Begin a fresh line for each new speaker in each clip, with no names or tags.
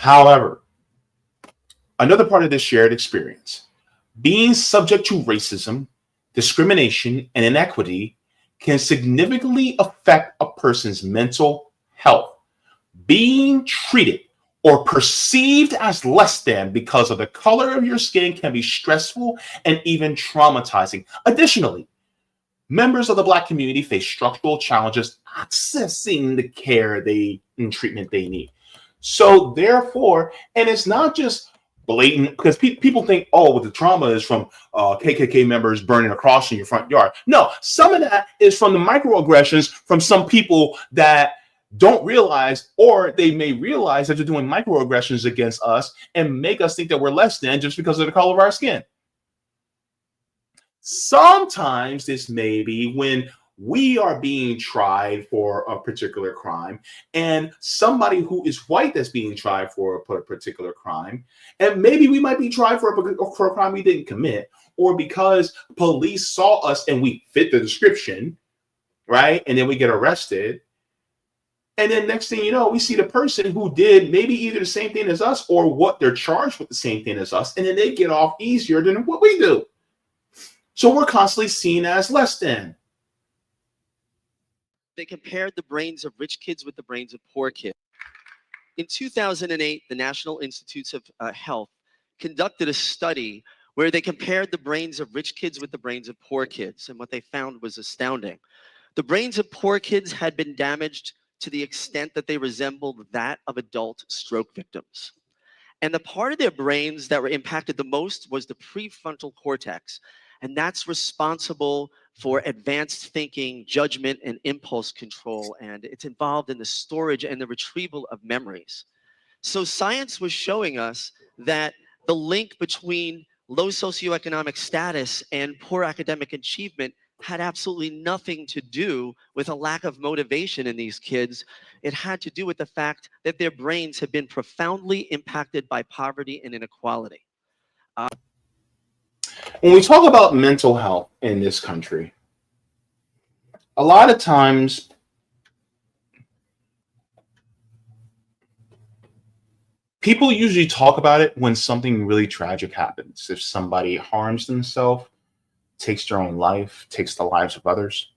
However, another part of this shared experience, being subject to racism, discrimination, and inequity can significantly affect a person's mental health. Being treated or perceived as less than because of the color of your skin can be stressful and even traumatizing. Additionally, members of the Black community face structural challenges accessing the care and treatment they need. So therefore, and it's not just blatant, because people think, oh, well, the trauma is from KKK members burning a cross in your front yard. No, some of that is from the microaggressions from some people that don't realize, or they may realize that they're doing microaggressions against us and make us think that we're less than just because of the color of our skin. Sometimes this may be when we are being tried for a particular crime, and somebody who is white that's being tried for a particular crime, and maybe we might be tried for a crime we didn't commit, or because police saw us and we fit the description, right? And then we get arrested. And then next thing you know, we see the person who did maybe either the same thing as us or what they're charged with the same thing as us, and then they get off easier than what we do. So we're constantly seen as less than.
They compared the brains of rich kids with the brains of poor kids. In 2008, the National Institutes of Health conducted a study where they compared the brains of rich kids with the brains of poor kids. And what they found was astounding. The brains of poor kids had been damaged to the extent that they resembled that of adult stroke victims. And the part of their brains that were impacted the most was the prefrontal cortex. And that's responsible for advanced thinking, judgment, and impulse control. And it's involved in the storage and the retrieval of memories. So science was showing us that the link between low socioeconomic status and poor academic achievement had absolutely nothing to do with a lack of motivation in these kids. It had to do with the fact that their brains had been profoundly impacted by poverty and inequality.
When we talk about mental health in this country, a lot of times people usually talk about it when something really tragic happens. If somebody harms themselves, takes their own life, takes the lives of others.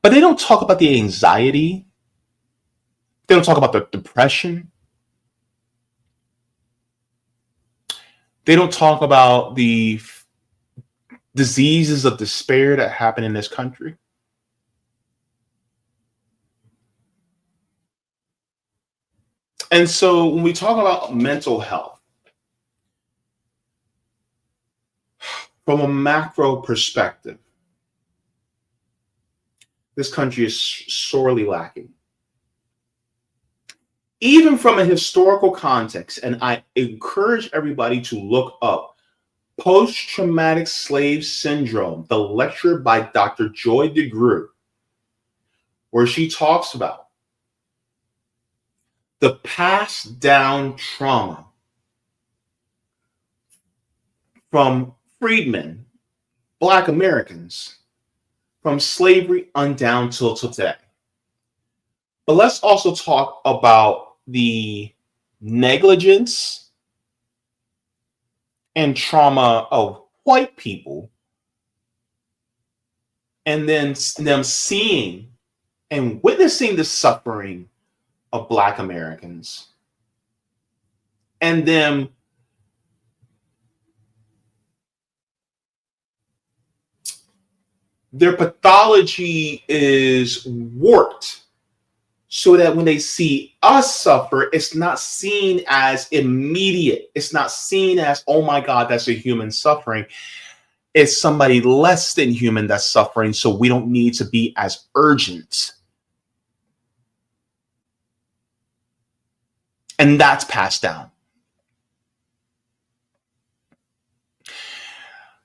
But they don't talk about the anxiety. They don't talk about the depression. They don't talk about the diseases of despair that happen in this country. And so when we talk about mental health, from a macro perspective, this country is sorely lacking. Even from a historical context, and I encourage everybody to look up Post-Traumatic Slave Syndrome, the lecture by Dr. Joy DeGruy, where she talks about the passed down trauma from freedmen, Black Americans, from slavery on down till today. But let's also talk about the negligence and trauma of white people, and then them seeing and witnessing the suffering of Black Americans, and them their pathology is warped so that when they see us suffer, it's not seen as immediate. It's not seen as, oh my God, that's a human suffering. It's somebody less than human that's suffering, so we don't need to be as urgent. And that's passed down.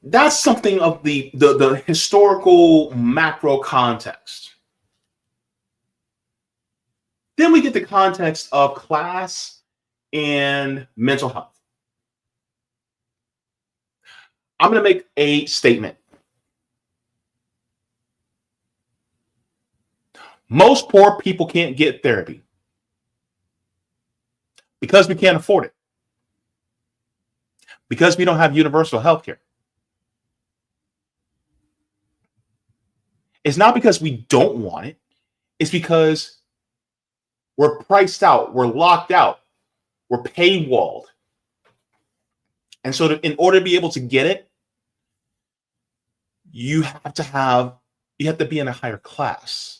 That's something of the historical macro context. Then we get the context of class and mental health. I'm going to make a statement. Most poor people can't get therapy. Because we can't afford it. Because we don't have universal health care. It's not because we don't want it. It's because we're priced out. We're locked out. We're paywalled. And so in order to be able to get it, you have to be in a higher class.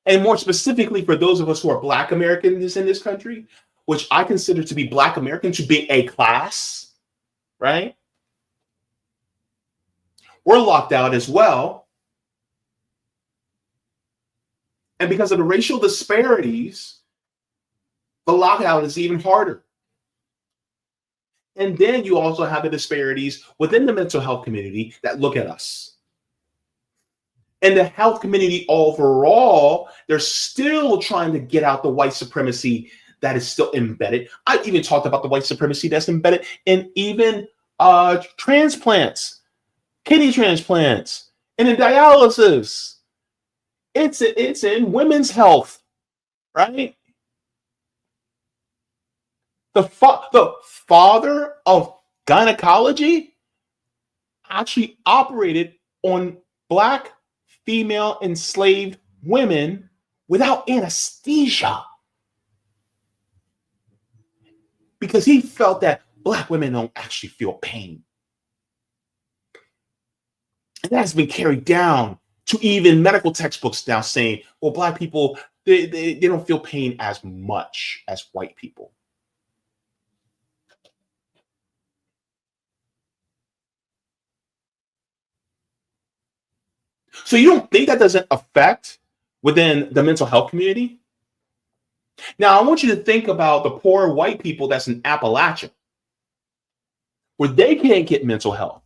And more specifically, for those of us who are Black Americans in this country, which I consider to be Black American to be a class, right? We're locked out as well. And because of the racial disparities, the lockout is even harder. And then you also have the disparities within the mental health community that look at us. And the health community overall, they're still trying to get out the white supremacy that is still embedded. I even talked about the white supremacy that's embedded in even transplants, kidney transplants, and in dialysis. It's in women's health, right? The father of gynecology actually operated on Black female enslaved women without anesthesia because he felt that Black women don't actually feel pain. And that has been carried down to even medical textbooks now saying, well, Black people, they don't feel pain as much as white people. So you don't think that doesn't affect within the mental health community? Now, I want you to think about the poor white people that's in Appalachia, where they can't get mental health.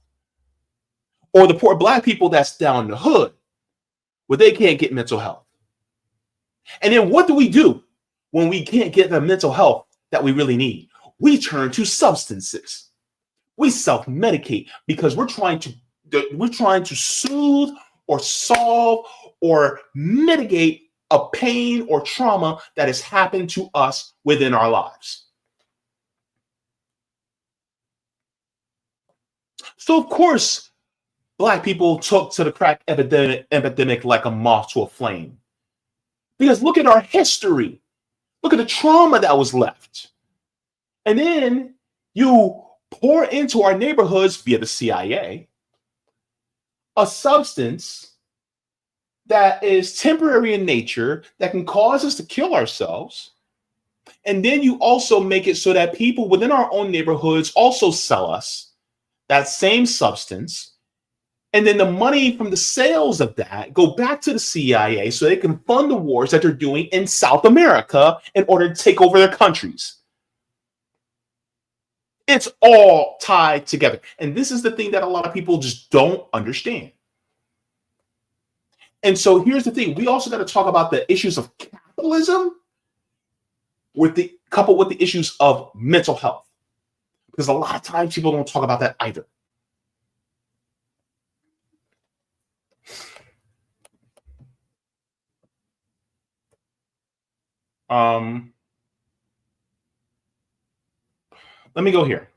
Or the poor Black people that's down in the hood, where they can't get mental health. And then what do we do when we can't get the mental health that we really need? We turn to substances. We self-medicate because we're trying to soothe or solve or mitigate a pain or trauma that has happened to us within our lives. So, of course, Black people took to the crack epidemic like a moth to a flame. Because look at our history. Look at the trauma that was left. And then you pour into our neighborhoods via the CIA a substance that is temporary in nature that can cause us to kill ourselves. And then you also make it so that people within our own neighborhoods also sell us that same substance. And then the money from the sales of that go back to the CIA so they can fund the wars that they're doing in South America in order to take over their countries. It's all tied together. And this is the thing that a lot of people just don't understand. And so here's the thing. We also got to talk about the issues of capitalism coupled with the issues of mental health. Because a lot of times people don't talk about that either. Let me go here.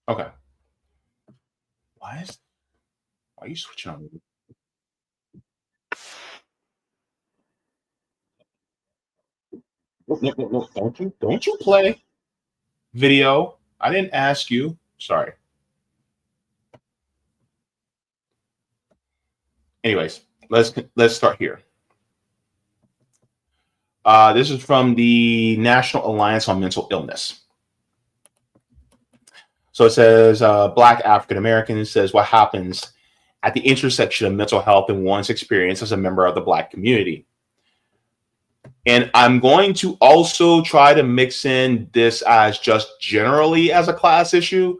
Okay. Why are you switching on me? No, don't you play video. I didn't ask you. Sorry. Anyways, let's start here. This is from the National Alliance on Mental Illness. So it says, Black African Americans says what happens at the intersection of mental health and one's experience as a member of the Black community. And I'm going to also try to mix in this as just generally as a class issue,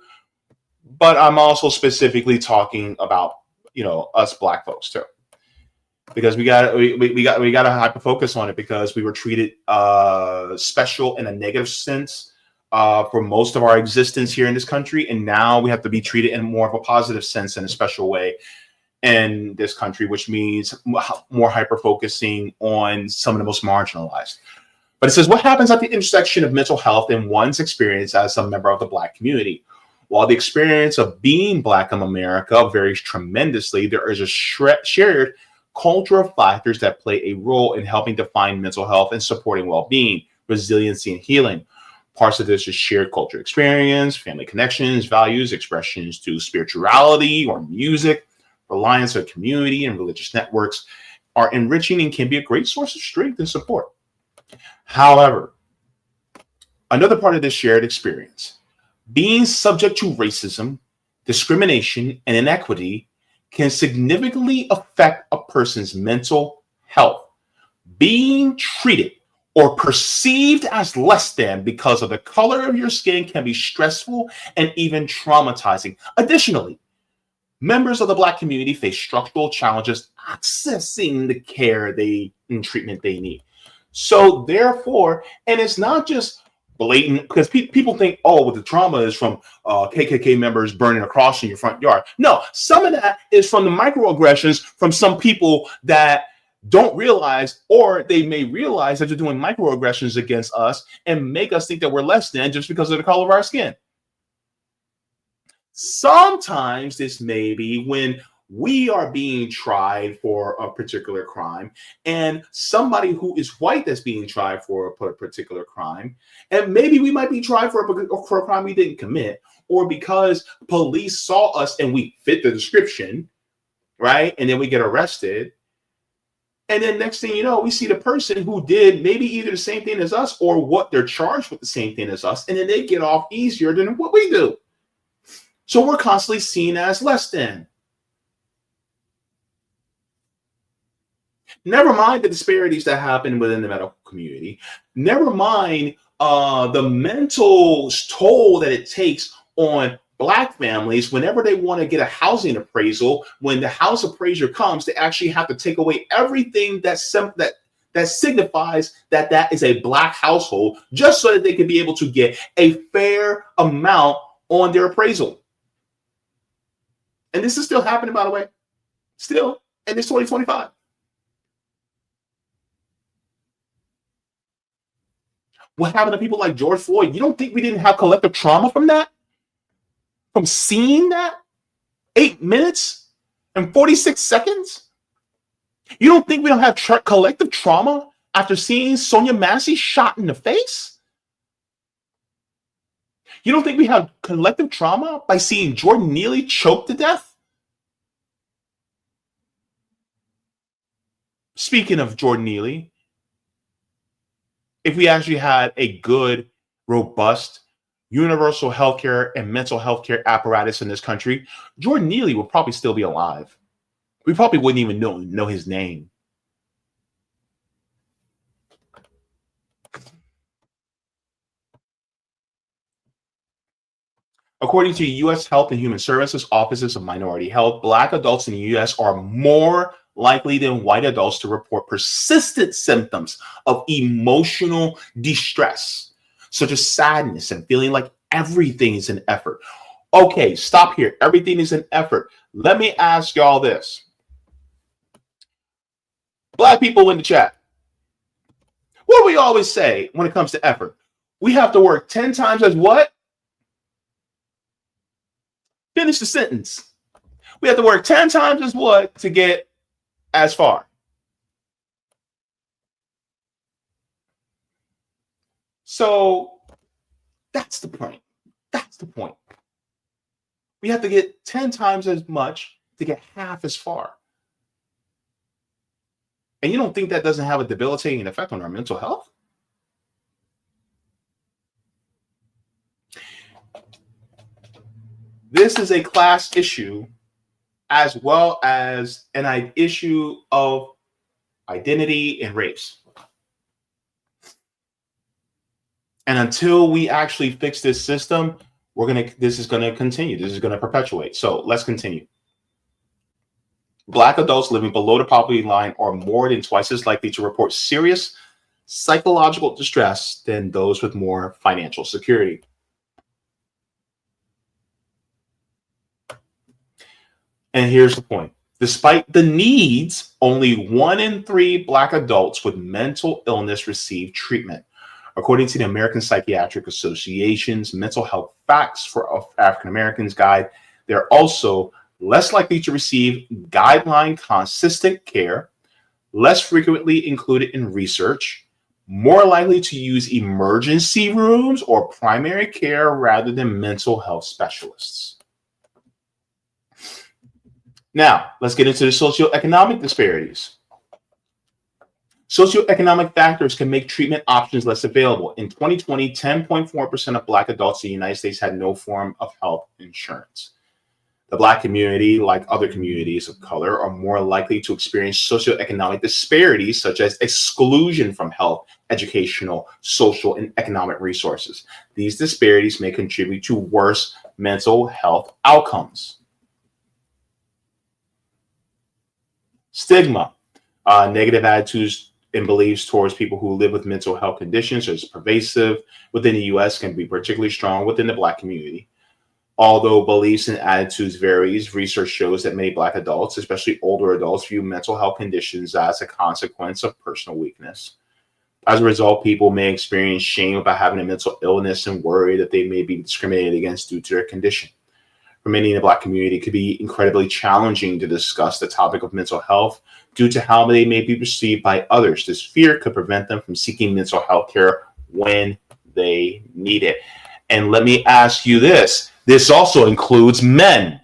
but I'm also specifically talking about, us Black folks too. Because we got to hyper focus on it because we were treated special in a negative sense for most of our existence here in this country, and now we have to be treated in more of a positive sense in a special way in this country, which means more hyper focusing on some of the most marginalized. But it says, what happens at the intersection of mental health and one's experience as a member of the Black community? While the experience of being Black in America varies tremendously, there is a shared culture of factors that play a role in helping define mental health and supporting well-being, resiliency, and healing. Parts of this is shared culture experience, family connections, values, expressions to spirituality or music, reliance on community and religious networks are enriching and can be a great source of strength and support. However, another part of this shared experience, being subject to racism, discrimination, and inequity can significantly affect a person's mental health. Being treated or perceived as less than because of the color of your skin can be stressful and even traumatizing. Additionally, members of the Black community face structural challenges accessing the care and treatment they need. So therefore, and it's not just blatant, because people think, oh, well, the trauma is from KKK members burning a cross in your front yard. No, some of that is from the microaggressions from some people that don't realize, or they may realize that they're doing microaggressions against us and make us think that we're less than just because of the color of our skin. Sometimes this may be when we are being tried for a particular crime, and somebody who is white that's being tried for a particular crime, and maybe we might be tried for a crime we didn't commit, or because police saw us and we fit the description, right? And then we get arrested. And then next thing you know, we see the person who did maybe either the same thing as us or what they're charged with the same thing as us, and then they get off easier than what we do. So we're constantly seen as less than. Never mind the disparities that happen within the medical community. Never mind the mental toll that it takes on Black families whenever they want to get a housing appraisal. When the house appraiser comes, they actually have to take away everything that signifies that that is a Black household, just so that they can be able to get a fair amount on their appraisal. And this is still happening, by the way, still, and it's 2025. What happened to people like George Floyd? You don't think we didn't have collective trauma from that? From seeing that? 8 minutes and 46 seconds? You don't think we don't have collective trauma after seeing Sonia Massey shot in the face? You don't think we have collective trauma by seeing Jordan Neely choked to death? Speaking of Jordan Neely, if we actually had a good, robust, universal healthcare and mental health care apparatus in this country, Jordan Neely would probably still be alive. We probably wouldn't even know his name. According to U.S. Health and Human Services Offices of Minority Health, Black adults in the U.S. are more likely than white adults to report persistent symptoms of emotional distress, such as sadness and feeling like everything is an effort. Okay, stop here. Everything is an effort. Let me ask y'all this. Black people in the chat, what do we always say when it comes to effort? We have to work 10 times as what? Finish the sentence. We have to work 10 times as what to get as far. So that's the point. That's the point. We have to get 10 times as much to get half as far. And you don't think that doesn't have a debilitating effect on our mental health? This is a class issue as well as an issue of identity and race. And until we actually fix this system, this is going to continue. This is going to perpetuate. So let's continue. Black adults living below the poverty line are more than twice as likely to report serious psychological distress than those with more financial security. And here's the point. Despite the needs, only 1 in 3 Black adults with mental illness receive treatment. According to the American Psychiatric Association's Mental Health Facts for African Americans guide, they're also less likely to receive guideline consistent care, less frequently included in research, more likely to use emergency rooms or primary care rather than mental health specialists. Now, let's get into the socioeconomic disparities. Socioeconomic factors can make treatment options less available. In 2020, 10.4% of Black adults in the United States had no form of health insurance. The Black community, like other communities of color, are more likely to experience socioeconomic disparities, such as exclusion from health, educational, social, and economic resources. These disparities may contribute to worse mental health outcomes. Stigma, negative attitudes and beliefs towards people who live with mental health conditions is pervasive within the U.S., can be particularly strong within the Black community. Although beliefs and attitudes varies, research shows that many Black adults, especially older adults, view mental health conditions as a consequence of personal weakness. As a result, people may experience shame about having a mental illness and worry that they may be discriminated against due to their condition. For many in the Black community, it could be incredibly challenging to discuss the topic of mental health due to how they may be perceived by others. This fear could prevent them from seeking mental health care when they need it. And let me ask you this. This also includes men,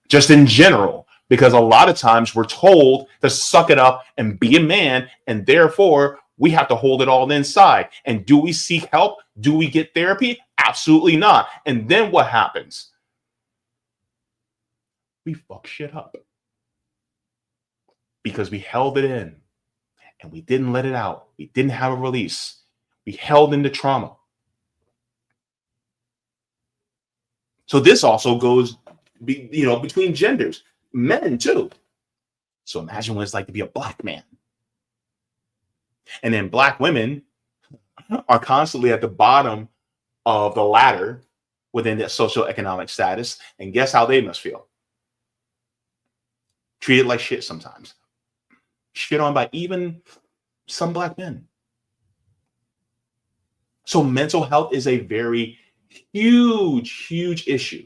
just in general, because a lot of times we're told to suck it up and be a man, and therefore we have to hold it all inside. And do we seek help? Do we get therapy? Absolutely not. And then what happens? We fuck shit up because we held it in and we didn't let it out. We didn't have a release. We held into trauma. So this also goes, between genders, men too. So imagine what it's like to be a Black man. And then Black women are constantly at the bottom of the ladder within their socioeconomic status. And guess how they must feel? Treated like shit sometimes. Shit on by even some Black men. So mental health is a very huge issue.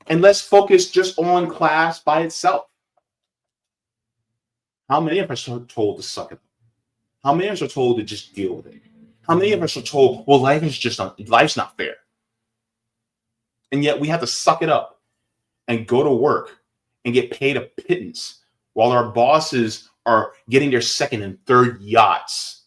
And let's focus just on class by itself. How many of us are told to suck it up? How many of us are told to just deal with it? How many of us are told, well, life's not fair. And yet we have to suck it up and go to work and get paid a pittance while our bosses are getting their second and third yachts.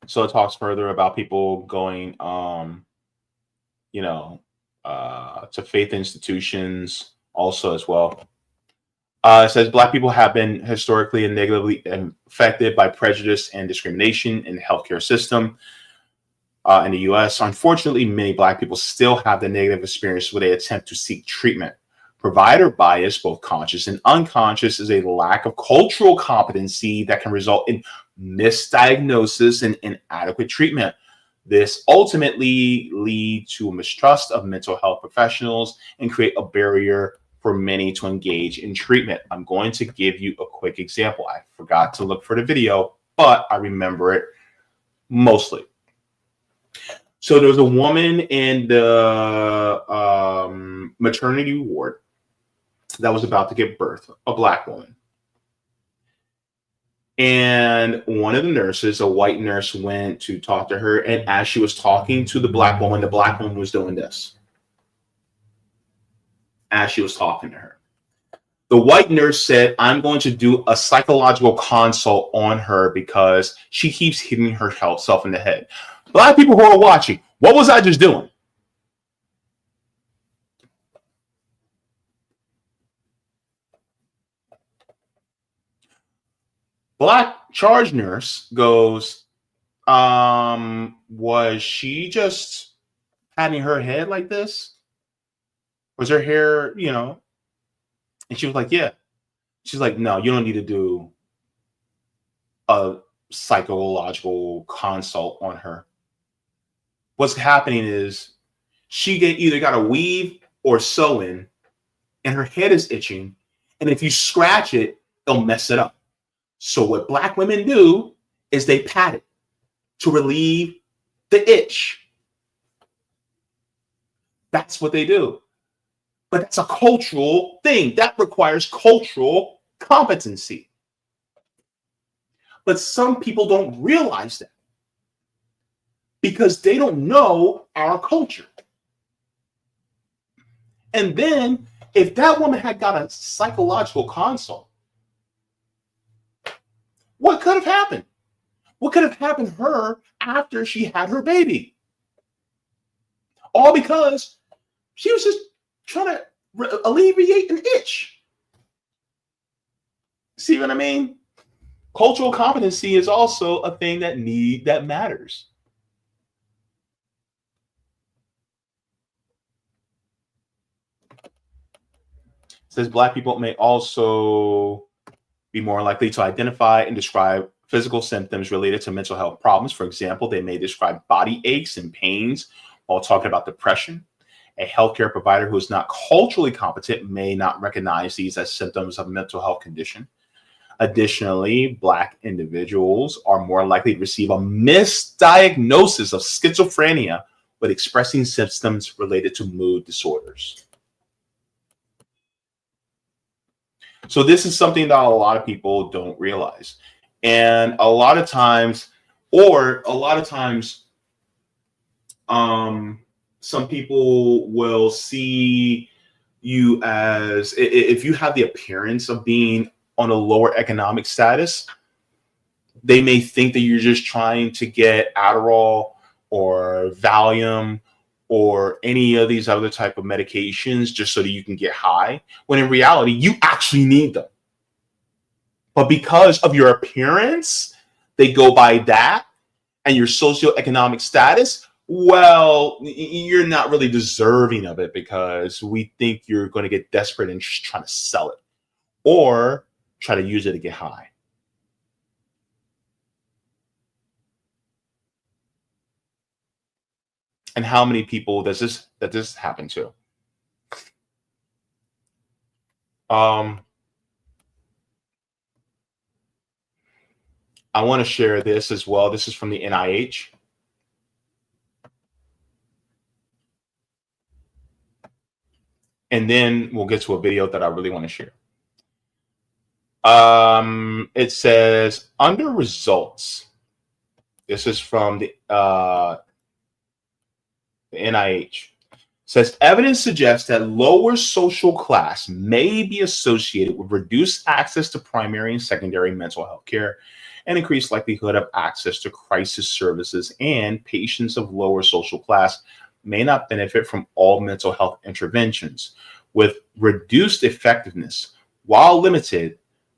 So it talks further about people going, to faith institutions also as well. It says Black people have been historically and negatively affected by prejudice and discrimination in the healthcare system in the U.S. Unfortunately, many Black people still have the negative experience where they attempt to seek treatment. Provider bias, both conscious and unconscious, is a lack of cultural competency that can result in misdiagnosis and inadequate treatment. This ultimately leads to a mistrust of mental health professionals and create a barrier for many to engage in treatment. I'm going to give you a quick example. I forgot to look for the video, but I remember it mostly. So there was a woman in the maternity ward that was about to give birth, a Black woman. And one of the nurses, a white nurse, went to talk to her. And as she was talking to the Black woman was doing this. As she was talking to her. The white nurse said, I'm going to do a psychological consult on her because she keeps hitting herself in the head. Black people who are watching, what was I just doing? Black charge nurse goes, was she just patting her head like this? Was her hair, And she was like, yeah. She's like, no, you don't need to do a psychological consult on her. What's happening is either got a weave or sew in, and her head is itching. And if you scratch it, it'll mess it up. So what Black women do is they pat it to relieve the itch. That's what they do. But that's a cultural thing. That requires cultural competency. But some people don't realize that because they don't know our culture. And then if that woman had got a psychological consult, what could have happened? What could have happened to her after she had her baby? All because she was just trying to alleviate an itch. See what I mean? Cultural competency is also a thing that matters. It says Black people may also be more likely to identify and describe physical symptoms related to mental health problems. For example, they may describe body aches and pains while talking about depression. A healthcare provider who is not culturally competent may not recognize these as symptoms of a mental health condition. Additionally, Black individuals are more likely to receive a misdiagnosis of schizophrenia with expressing symptoms related to mood disorders. So this is something that a lot of people don't realize. And a lot of times, some people will see you as, if you have the appearance of being on a lower economic status, they may think that you're just trying to get Adderall or Valium or any of these other type of medications just so that you can get high, when in reality, you actually need them. But because of your appearance, they go by that, and your socioeconomic status, well, you're not really deserving of it because we think you're going to get desperate and just trying to sell it or try to use it to get high. And how many people does this happen to? I want to share this as well. This is from the NIH. And then we'll get to a video that I really want to share. It says under results. This is from the NIH. Says evidence suggests that lower social class may be associated with reduced access to primary and secondary mental health care and increased likelihood of access to crisis services, and patients of lower social class may not benefit from all mental health interventions. With reduced effectiveness, while limited,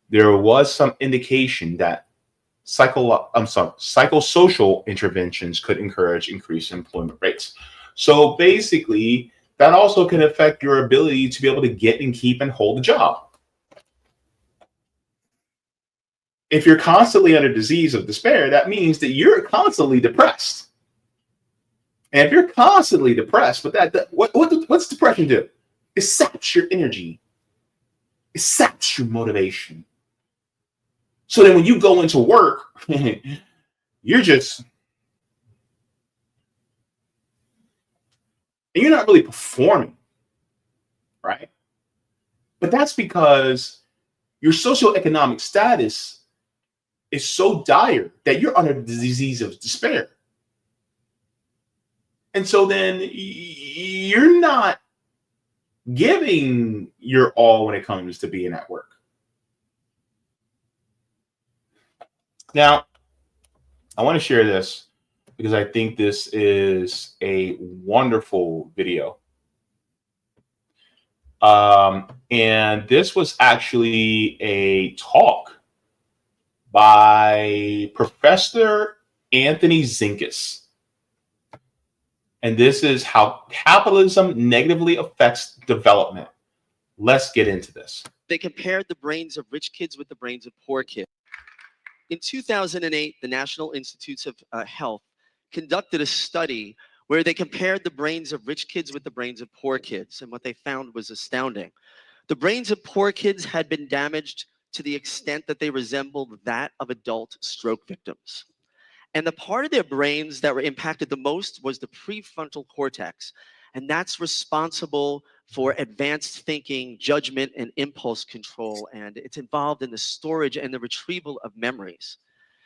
there was some indication that psychosocial interventions could encourage increased employment rates. So basically, that also can affect your ability to be able to get and keep and hold a job. If you're constantly under disease of despair, that means that you're constantly depressed. And if you're constantly depressed, what's depression do? It saps your energy. It saps your motivation. So then when you go into work, you're not really performing, right? But that's because your socioeconomic status is so dire that you're under the disease of despair. And so then you're not giving your all when it comes to being at work. Now, I want to share this because I think this is a wonderful video. And this was actually a talk by Professor Anthony Zinkus. And this is how capitalism negatively affects development. Let's get into this.
They compared the brains of rich kids with the brains of poor kids. In 2008, the National Institutes of Health conducted a study where they compared the brains of rich kids with the brains of poor kids. And what they found was astounding. The brains of poor kids had been damaged to the extent that they resembled that of adult stroke victims. And the part of their brains that were impacted the most was the prefrontal cortex. And that's responsible for advanced thinking, judgment, and impulse control. And it's involved in the storage and the retrieval of memories.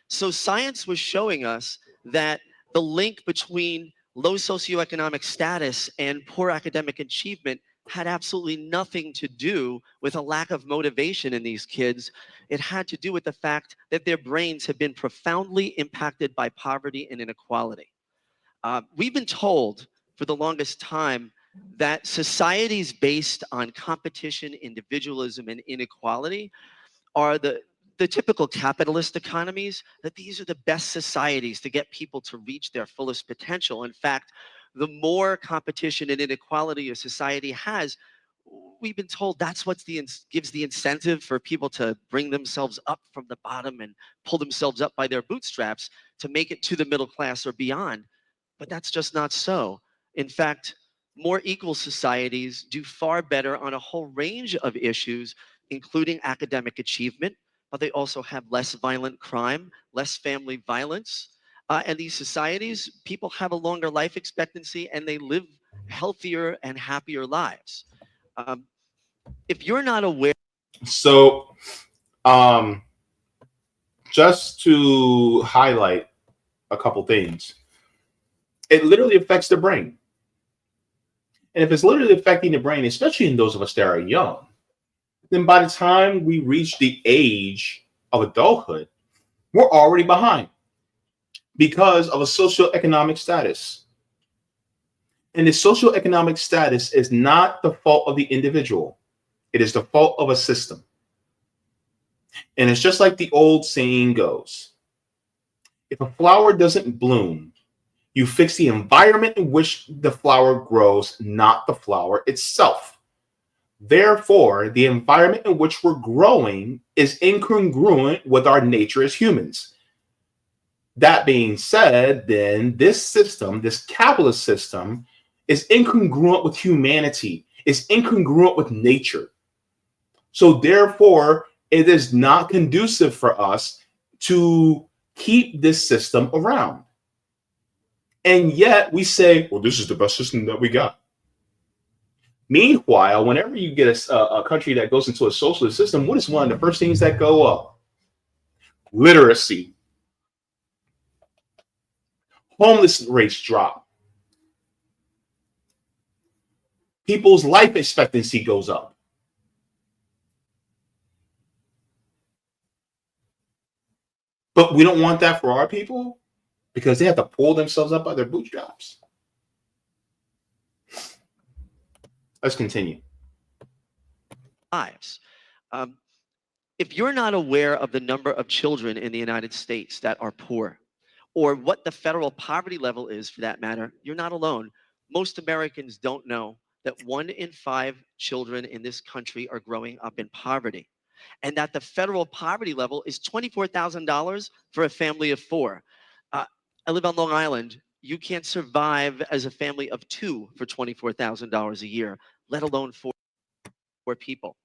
So science was showing us that the link between low socioeconomic status and poor academic achievement had absolutely nothing to do with a lack of motivation in these kids. It had to do with the fact that their brains have been profoundly impacted by poverty and inequality. We've been told for the longest time that societies based on competition, individualism, and inequality are the typical capitalist economies, that these are the best societies to get people to reach their fullest potential. In fact, the more competition and inequality a society has, we've been told that's what gives the incentive for people to bring themselves up from the bottom and pull themselves up by their bootstraps to make it to the middle class or beyond. But that's just not so. In fact, more equal societies do far better on a whole range of issues, including academic achievement, but they also have less violent crime, less family violence. And these societies, people have a longer life expectancy and they live healthier and happier lives. If you're not aware.
So, just to highlight a couple things, it literally affects the brain. And if it's literally affecting the brain, especially in those of us that are young, then by the time we reach the age of adulthood, we're already behind because of a socioeconomic status. And the socioeconomic status is not the fault of the individual. It is the fault of a system. And it's just like the old saying goes, if a flower doesn't bloom, you fix the environment in which the flower grows, not the flower itself. Therefore, the environment in which we're growing is incongruent with our nature as humans. That being said, then this system, this capitalist system, is incongruent with humanity, is incongruent with nature. So therefore, it is not conducive for us to keep this system around. And yet we say, well, this is the best system that we got. Meanwhile, whenever you get a country that goes into a socialist system, what is one of the first things that go up? Literacy. Homeless rates drop. People's life expectancy goes up. But we don't want that for our people because they have to pull themselves up by their bootstraps. Let's continue.
Lives. If you're not aware of the number of children in the United States that are poor, or what the federal poverty level is for that matter, you're not alone. Most Americans don't know that 1 in 5 children in this country are growing up in poverty, and that the federal poverty level is $24,000 for a family of 4. I live on Long Island. You can't survive as a family of 2 for $24,000 a year, let alone 4 people.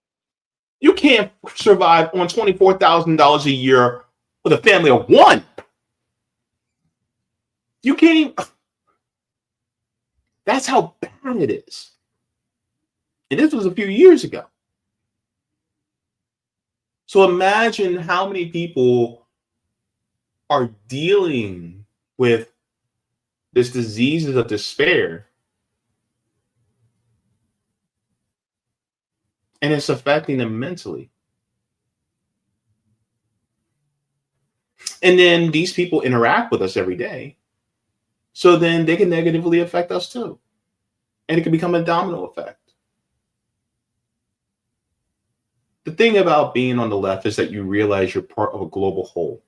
You can't survive on $24,000 a year with a family of 1. You can't even. That's how bad it is. And this was a few years ago. So imagine how many people are dealing with this diseases of despair. And it's affecting them mentally. And then these people interact with us every day. So then they can negatively affect us too. And it can become a domino effect. The thing about being on the left is that you realize you're part of a global whole.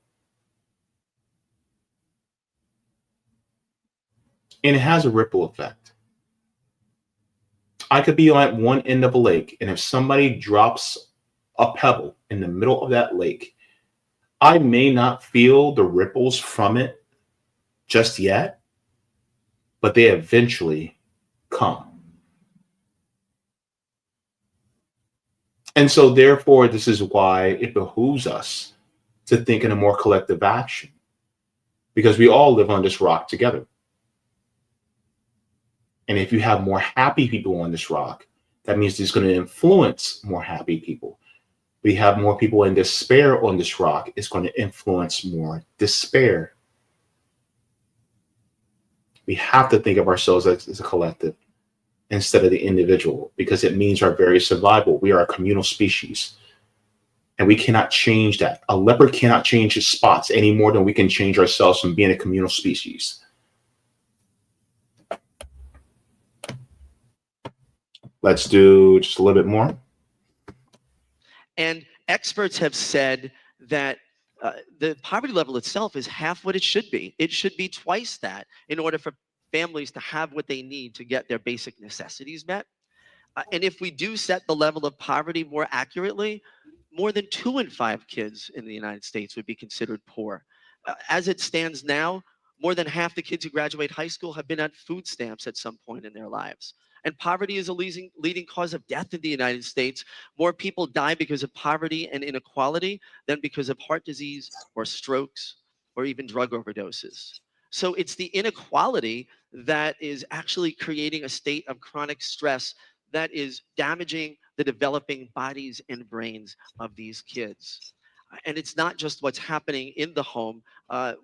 And it has a ripple effect. I could be at one end of a lake, and if somebody drops a pebble in the middle of that lake, I may not feel the ripples from it just yet, but they eventually come. And so, therefore, this is why it behooves us to think in a more collective action, because we all live on this rock together. And if you have more happy people on this rock, that means it's going to influence more happy people. We have more people in despair on this rock, it's going to influence more despair. We have to think of ourselves as a collective instead of the individual, because it means our very survival. We are a communal species, and we cannot change that. A leopard cannot change his spots any more than we can change ourselves from being a communal species. Let's do just a little bit more.
And experts have said that the poverty level itself is half what it should be. It should be twice that in order for families to have what they need to get their basic necessities met. And if we do set the level of poverty more accurately, more than 2 in 5 kids in the United States would be considered poor. As it stands now, more than half the kids who graduate high school have been on food stamps at some point in their lives. And poverty is a leading cause of death in the United States. More people die because of poverty and inequality than because of heart disease or strokes or even drug overdoses. So it's the inequality that is actually creating a state of chronic stress that is damaging the developing bodies and brains of these kids. And it's not just what's happening in the home.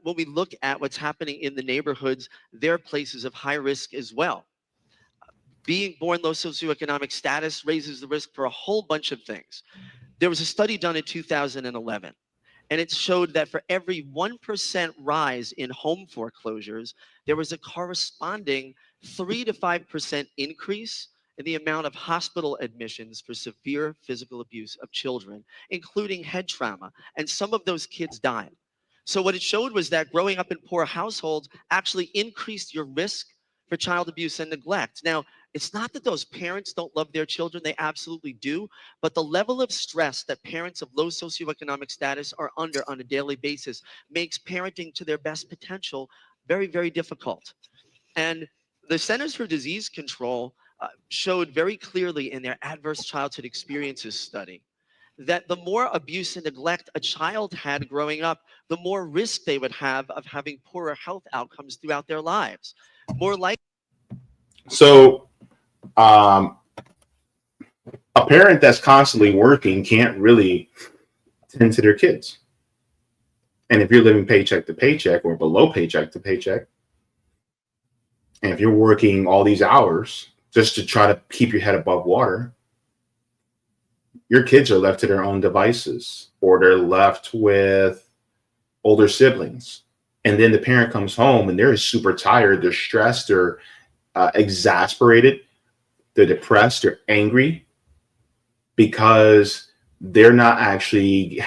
When we look at what's happening in the neighborhoods, they're places of high risk as well. Being born low socioeconomic status raises the risk for a whole bunch of things. There was a study done in 2011, and it showed that for every 1% rise in home foreclosures, there was a corresponding 3 to 5% increase in the amount of hospital admissions for severe physical abuse of children, including head trauma. And some of those kids died. So what it showed was that growing up in poor households actually increased your risk for child abuse and neglect. Now, it's not that those parents don't love their children, they absolutely do, but the level of stress that parents of low socioeconomic status are under on a daily basis makes parenting to their best potential very, very difficult. And the Centers for Disease Control showed very clearly in their adverse childhood experiences study that the more abuse and neglect a child had growing up, the more risk they would have of having poorer health outcomes throughout their lives. More like
So, a parent that's constantly working can't really tend to their kids. And if you're living paycheck to paycheck or below paycheck to paycheck, and if you're working all these hours just to try to keep your head above water, your kids are left to their own devices, or they're left with older siblings. And then the parent comes home and they're super tired, they're stressed, they're exasperated, they're depressed, they're angry because they're not actually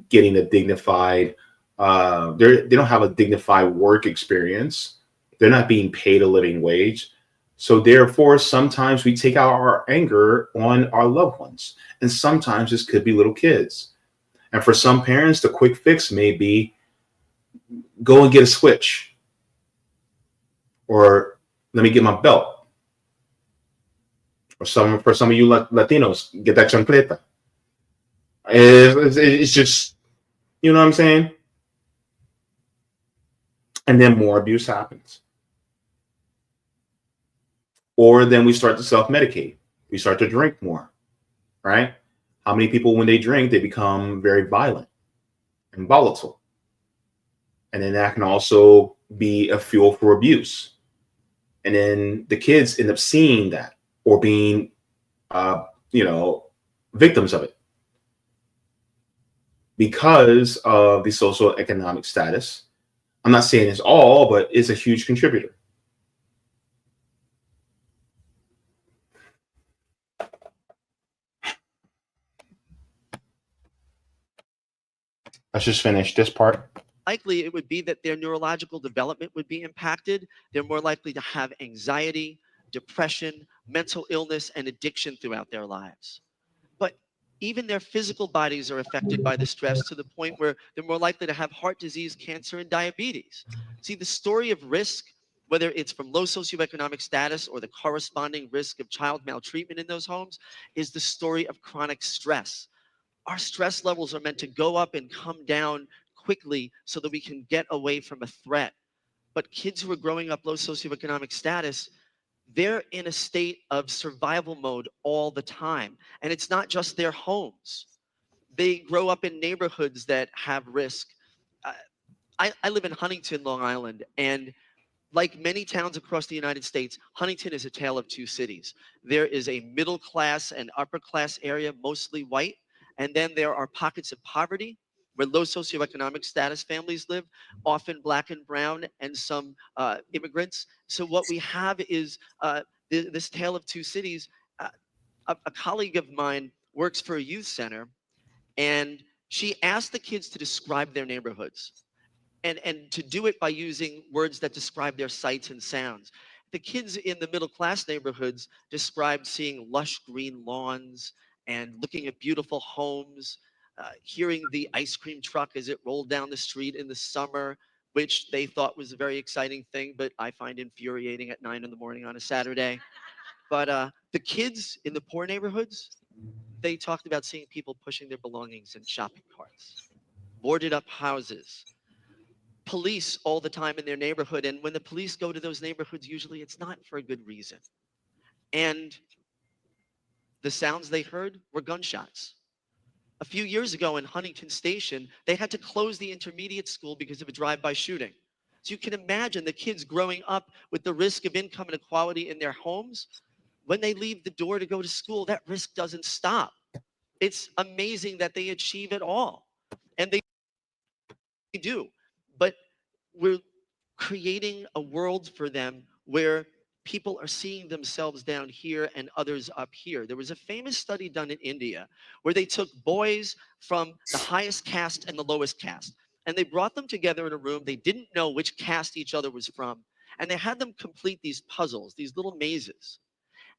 getting a dignified, they don't have a dignified work experience. They're not being paid a living wage. So therefore, sometimes we take out our anger on our loved ones. And sometimes this could be little kids. And for some parents, the quick fix may be go and get a switch. Or let me get my belt. Or for some of you Latinos, get that chancleta. It's just, you know what I'm saying? And then more abuse happens. Or then we start to self-medicate. We start to drink more, right? How many people, when they drink, they become very violent and volatile? And then that can also be a fuel for abuse. And then the kids end up seeing that or being, victims of it because of the social economic status. I'm not saying it's all, but it's a huge contributor. Let's just finish this part.
likely it would be that their neurological development would be impacted. They're more likely to have anxiety, depression, mental illness, and addiction throughout their lives. But even their physical bodies are affected by the stress to the point where they're more likely to have heart disease, cancer, and diabetes. See, the story of risk, whether it's from low socioeconomic status or the corresponding risk of child maltreatment in those homes, is the story of chronic stress. Our stress levels are meant to go up and come down quickly so that we can get away from a threat. But kids who are growing up low socioeconomic status, they're in a state of survival mode all the time. And it's not just their homes. They grow up in neighborhoods that have risk. Uh, I live in Huntington, Long Island, and like many towns across the United States, Huntington is a tale of two cities. There is a middle class and upper class area, mostly white, and then there are pockets of poverty where low socioeconomic status families live, often black and brown, and some immigrants. So what we have is this tale of two cities. Uh, a colleague of mine works for a youth center, and she asked the kids to describe their neighborhoods and to do it by using words that describe their sights and sounds. The kids in the middle class neighborhoods described seeing lush green lawns and looking at beautiful homes, hearing the ice cream truck as it rolled down the street in the summer, which they thought was a very exciting thing, but I find infuriating at 9 in the morning on a Saturday. But the kids in the poor neighborhoods, they talked about seeing people pushing their belongings in shopping carts, boarded up houses, police all the time in their neighborhood. And when the police go to those neighborhoods, usually it's not for a good reason. And the sounds they heard were gunshots. A few years ago in Huntington Station, they had to close the intermediate school because of a drive-by shooting. So you can imagine the kids growing up with the risk of income inequality in their homes. When they leave the door to go to school, that risk doesn't stop. It's amazing that they achieve it all. And they do. But we're creating a world for them where people are seeing themselves down here and others up here. There was a famous study done in India where they took boys from the highest caste and the lowest caste, and they brought them together in a room. They didn't know which caste each other was from, and they had them complete these puzzles, these little mazes.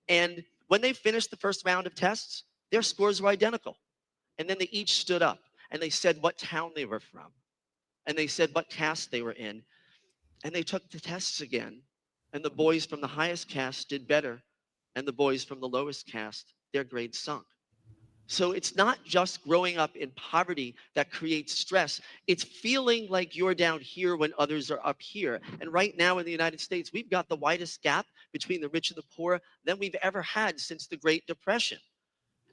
And when they finished the first round of tests, their scores were identical. And then they each stood up and they said what town they were from, and they said what caste they were in, and they took the tests again. And the boys from the highest caste did better, and the boys from the lowest caste, their grades sunk. So it's not just growing up in poverty that creates stress. It's feeling like you're down here when others are up here. And right now in the United States, we've got the widest gap between the rich and the poor than we've ever had since the Great Depression.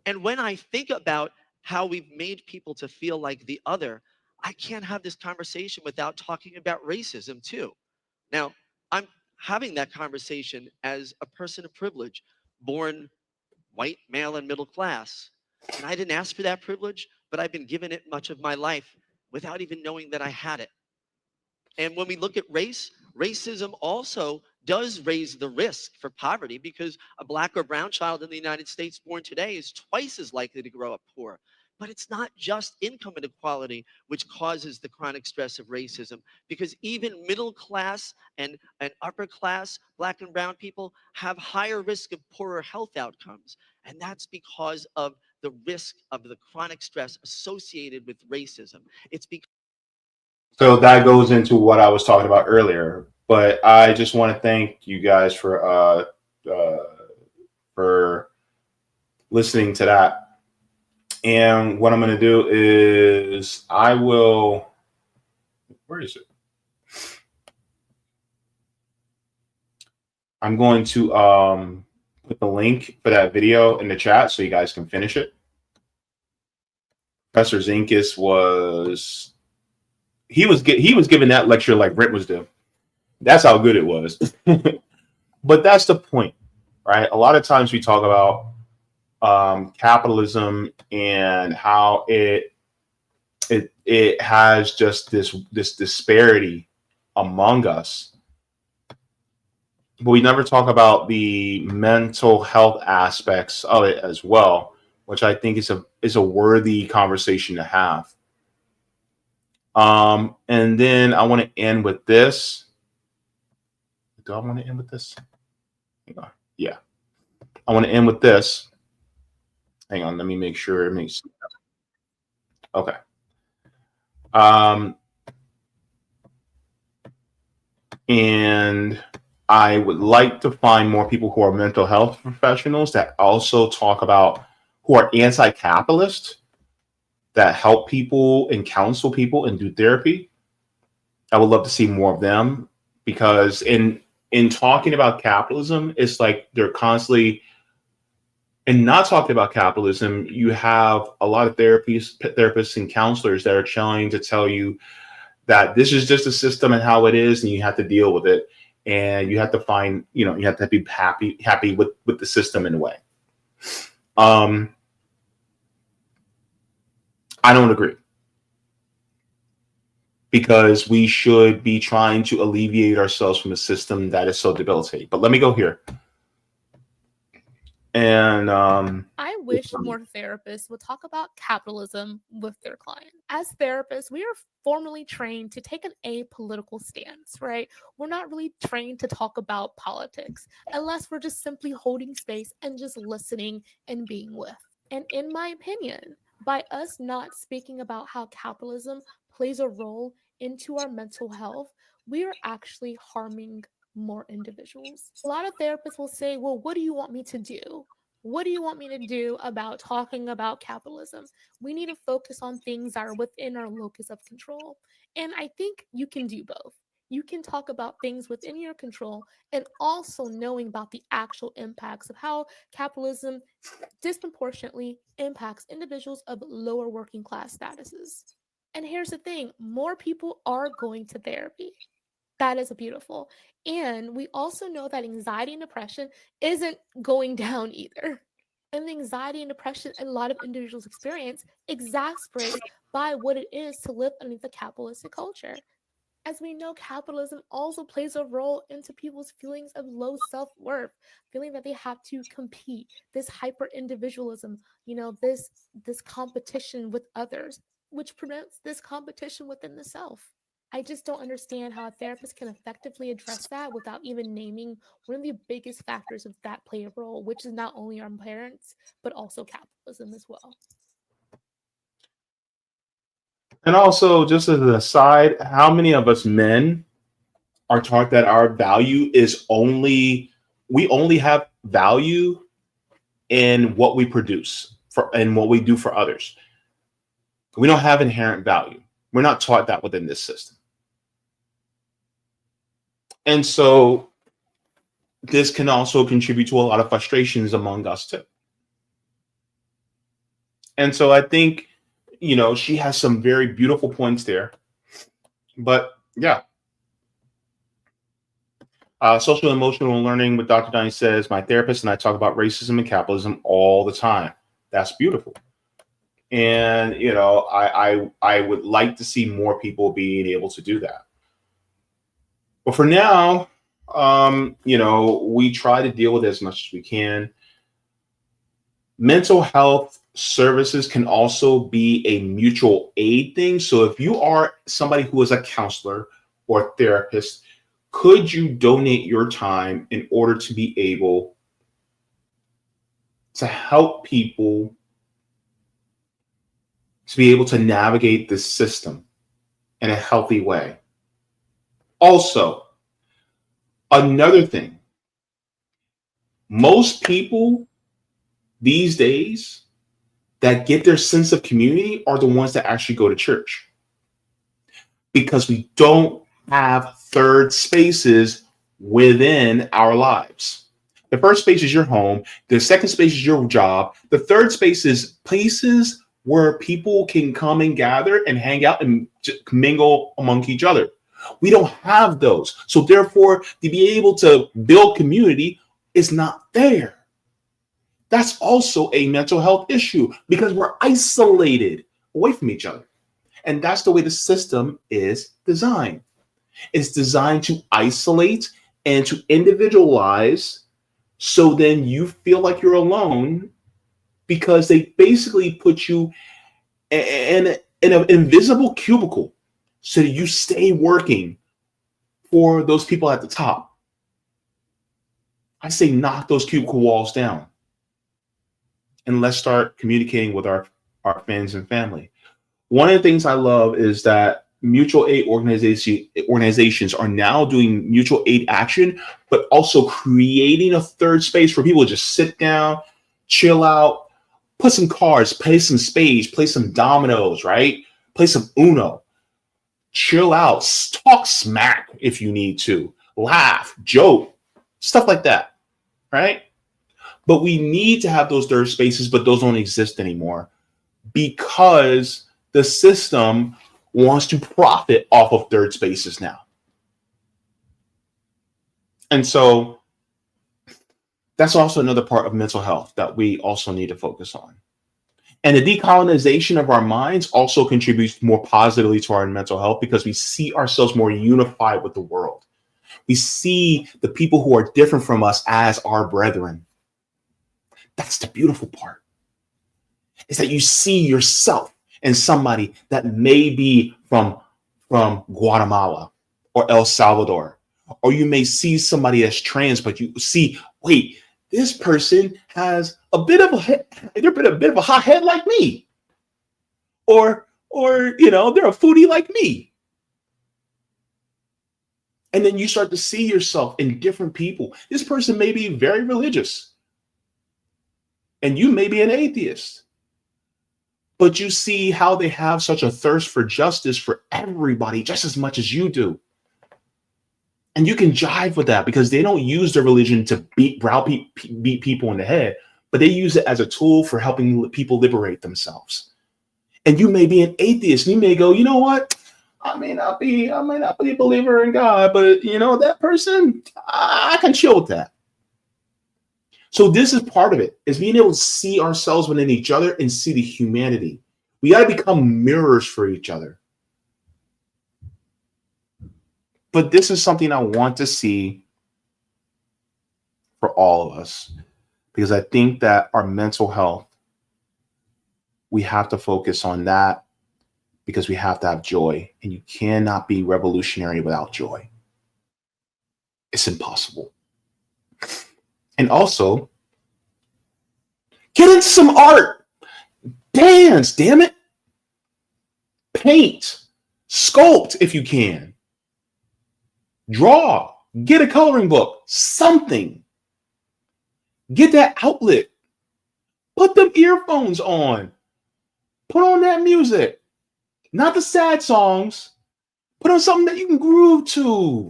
And when I think about how we've made people to feel like the other, I can't have this conversation without talking about racism too. Now, I'm having that conversation as a person of privilege, born white, male, and middle class. And I didn't ask for that privilege, but I've been given it much of my life without even knowing that I had it. And when we look at race, racism also does raise the risk for poverty because a black or brown child in the United States born today is twice as likely to grow up poor. But it's not just income inequality which causes the chronic stress of racism, because even middle class and upper class black and brown people have higher risk of poorer health outcomes. And that's because of the risk of the chronic stress associated with racism. It's because
So that goes into what I was talking about earlier. But I just want to thank you guys for listening to that. And what I'm going to do is I will. Where is it? I'm going to put the link for that video in the chat so you guys can finish it. Professor Zinkus was giving that lecture like rent was due. That's how good it was. But that's the point, right? A lot of times we talk about capitalism and how it has just this disparity among us, but we never talk about the mental health aspects of it as well, which I think is a worthy conversation to have. And then I want to end with this. Do I want to end with this? Hang on. Yeah. I want to end with this. Hang on. Let me make sure it makes. Okay. And I would like to find more people who are mental health professionals that also talk about, who are anti-capitalist, that help people and counsel people and do therapy. I would love to see more of them, because in talking about capitalism, it's like they're constantly, and not talking about capitalism, you have a lot of therapists and counselors that are trying to tell you that this is just a system and how it is, and you have to deal with it, and you have to find, you have to be happy with the system in a way. I don't agree, because we should be trying to alleviate ourselves from a system that is so debilitating. But let me go here. And
I wish more therapists would talk about capitalism with their clients. As therapists, we are formally trained to take an apolitical stance, right? We're not really trained to talk about politics unless we're just simply holding space and just listening and being with. And in my opinion, by us not speaking about how capitalism plays a role into our mental health, we are actually harming more individuals. A lot of therapists will say, well, what do you want me to do? What do you want me to do about talking about capitalism? We need to focus on things that are within our locus of control. And I think you can do both. You can talk about things within your control and also knowing about the actual impacts of how capitalism disproportionately impacts individuals of lower working class statuses. And here's the thing, more people are going to therapy. That is beautiful. And we also know that anxiety and depression isn't going down either. And the anxiety and depression a lot of individuals experience exasperates by what it is to live underneath the capitalistic culture. As we know, capitalism also plays a role into people's feelings of low self-worth, feeling that they have to compete, this hyper individualism, this competition with others, which prevents this competition within the self. I just don't understand how a therapist can effectively address that without even naming one of the biggest factors of that play a role, which is not only our parents, but also capitalism as well.
And also, just as an aside, how many of us men are taught that our value is we only have value in what we produce and what we do for others. We don't have inherent value. We're not taught that within this system. And so this can also contribute to a lot of frustrations among us too. And so I think, she has some very beautiful points there. But yeah. Social emotional learning with Dr. Donnie says, my therapist and I talk about racism and capitalism all the time. That's beautiful. And, I would like to see more people being able to do that. But for now, we try to deal with it as much as we can. Mental health services can also be a mutual aid thing. So if you are somebody who is a counselor or therapist, could you donate your time in order to be able to help people to be able to navigate this system in a healthy way? Also, another thing, most people these days that get their sense of community are the ones that actually go to church, because we don't have third spaces within our lives. The first space is your home. The second space is your job. The third space is places where people can come and gather and hang out and mingle among each other. We don't have those. So therefore, to be able to build community is not there. That's also a mental health issue, because we're isolated away from each other. And that's the way the system is designed. It's designed to isolate and to individualize, so then you feel like you're alone, because they basically put you in an invisible cubicle so that you stay working for those people at the top. I say knock those cubicle walls down and let's start communicating with our friends and family. One of the things I love is that mutual aid organizations are now doing mutual aid action, but also creating a third space for people to just sit down, chill out, put some cards, play some spades, play some dominoes, right? Play some Uno, chill out, talk smack if you need to, laugh, joke, stuff like that, right? But we need to have those third spaces, but those don't exist anymore because the system wants to profit off of third spaces now. And so that's also another part of mental health that we also need to focus on. And the decolonization of our minds also contributes more positively to our mental health because we see ourselves more unified with the world. We see the people who are different from us as our brethren. That's the beautiful part, is that you see yourself in somebody that may be from Guatemala or El Salvador, or you may see somebody that's trans, but you see, wait, this person has a bit of a hot head like me, or you know, they're a foodie like me. And then you start to see yourself in different people. This person may be very religious, and you may be an atheist. But you see how they have such a thirst for justice for everybody just as much as you do. And you can jive with that because they don't use their religion to beat people in the head, but they use it as a tool for helping people liberate themselves. And you may be an atheist and you may go, you know what? I may not be a believer in God, but you know, that person, I can chill with that. So this is part of it, is being able to see ourselves within each other and see the humanity. We got to become mirrors for each other. But this is something I want to see for all of us, because I think that our mental health, we have to focus on that because we have to have joy. And you cannot be revolutionary without joy. It's impossible. And also, get into some art. Dance, damn it. Paint. Sculpt if you can. Draw. Get a coloring book. Something. Get that outlet. Put them earphones on. Put on that music. Not the sad songs. Put on something that you can groove to.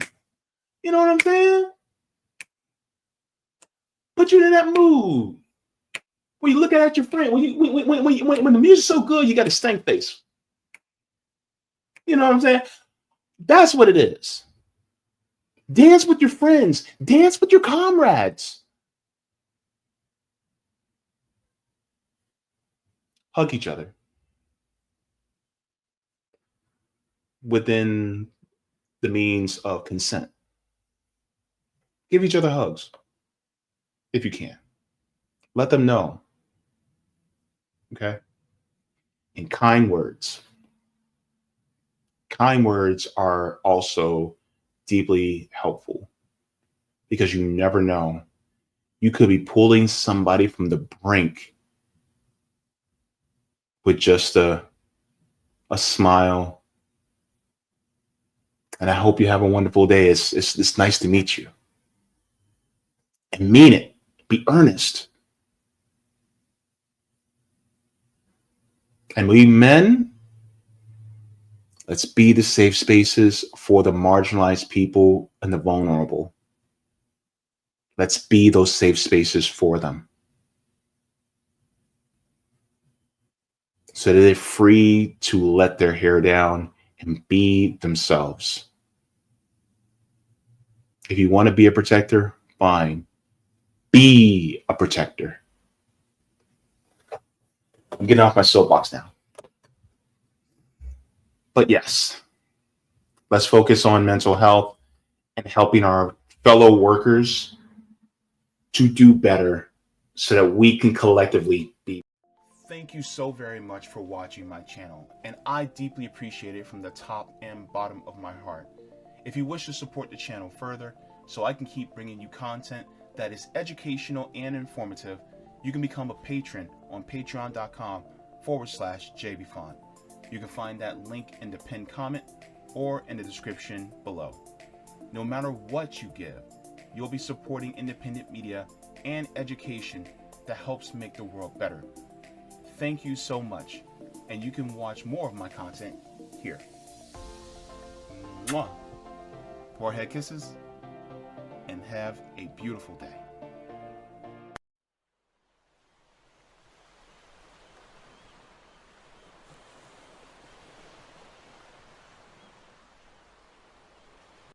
You know what I'm saying? Put you in that mood. When you look at your friend, when the music's so good, you got a stank face. You know what I'm saying? That's what it is. Dance with your friends. Dance with your comrades. Hug each other. Within the means of consent. Give each other hugs. If you can. Let them know. Okay? And kind words. Kind words are also deeply helpful because you never know. You could be pulling somebody from the brink with just a smile. And I hope you have a wonderful day. It's nice to meet you. And mean it. Be earnest. And we men, let's be the safe spaces for the marginalized people and the vulnerable. Let's be those safe spaces for them. So that they're free to let their hair down and be themselves. If you want to be a protector, fine. Be a protector. I'm getting off my soapbox now. But yes, let's focus on mental health and helping our fellow workers to do better so that we can collectively be. Thank you so very much for watching my channel, and I deeply appreciate it from the top and bottom of my heart. If you wish to support the channel further, so I can keep bringing you content that is educational and informative, you can become a patron on patreon.com/Jaybefaunt. You can find that link in the pinned comment or in the description below. No matter what you give, you'll be supporting independent media and education that helps make the world better. Thank you so much, and you can watch more of my content here. Mwah! Forehead kisses, and have a beautiful day.